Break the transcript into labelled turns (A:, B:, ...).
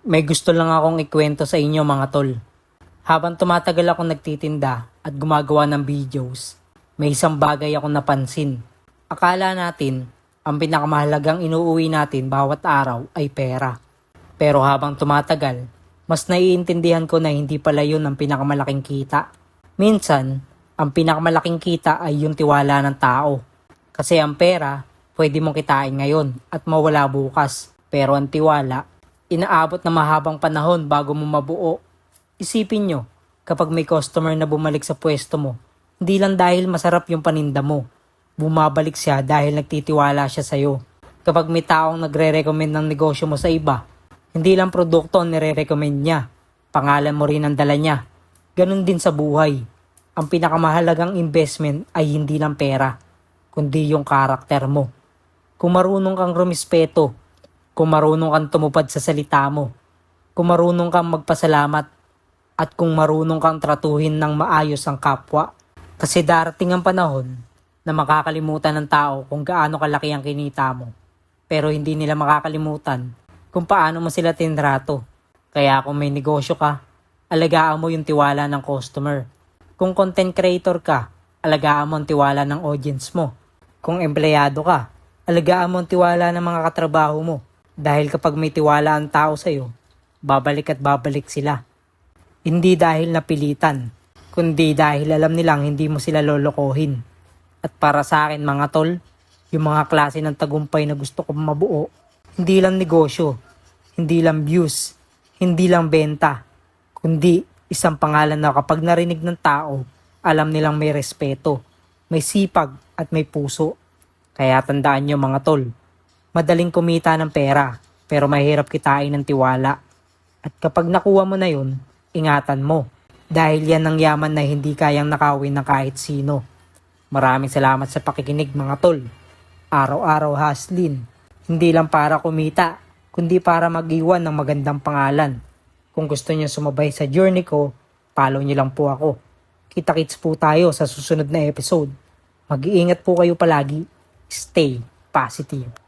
A: May gusto lang akong ikwento sa inyo mga tol. Habang tumatagal akong nagtitinda at gumagawa ng videos, may isang bagay akong napansin. Akala natin, ang pinakamahalagang inuuwi natin bawat araw ay pera. Pero habang tumatagal, mas naiintindihan ko na hindi pala yun ang pinakamalaking kita. Minsan, ang pinakamalaking kita ay yung tiwala ng tao. Kasi ang pera, pwede mong kitain ngayon at mawala bukas. Pero ang tiwala, inaabot na mahabang panahon bago mo mabuo. Isipin nyo, kapag may customer na bumalik sa pwesto mo, hindi lang dahil masarap yung paninda mo. Bumabalik siya dahil nagtitiwala siya sa'yo. Kapag may taong nagre-recommend ng negosyo mo sa iba, hindi lang produkto ang nire-recommend niya, pangalan mo rin ang dala niya. Ganon din sa buhay. Ang pinakamahalagang investment ay hindi lang pera, kundi yung karakter mo. Kung marunong kang rumispeto, kung marunong kang tumupad sa salita mo, kung marunong kang magpasalamat, at kung marunong kang tratuhin ng maayos ang kapwa. Kasi darating ang panahon na makakalimutan ng tao kung gaano kalaki ang kinita mo. Pero hindi nila makakalimutan kung paano mo sila tinrato. Kaya kung may negosyo ka, alagaan mo yung tiwala ng customer. Kung content creator ka, alagaan mo ang tiwala ng audience mo. Kung empleyado ka, alagaan mo ang tiwala ng mga katrabaho mo. Dahil kapag may tiwala ang tao sa'yo, babalik at babalik sila. Hindi dahil napilitan, kundi dahil alam nilang hindi mo sila lolokohin. At para sa akin mga tol, yung mga klase ng tagumpay na gusto kong mabuo, hindi lang negosyo, hindi lang views, hindi lang benta, kundi isang pangalan na kapag narinig ng tao, alam nilang may respeto, may sipag at may puso. Kaya tandaan nyo mga tol, madaling kumita ng pera, pero mahirap kitain ng tiwala. At kapag nakuha mo na yun, ingatan mo. Dahil yan ang yaman na hindi kayang nakawin ng kahit sino. Maraming salamat sa pakikinig mga tol. Araw-araw hustling. Hindi lang para kumita, kundi para mag-iwan ng magandang pangalan. Kung gusto niyo sumabay sa journey ko, follow niyo lang po ako. Kita-kits po tayo sa susunod na episode. Mag-iingat po kayo palagi. Stay positive.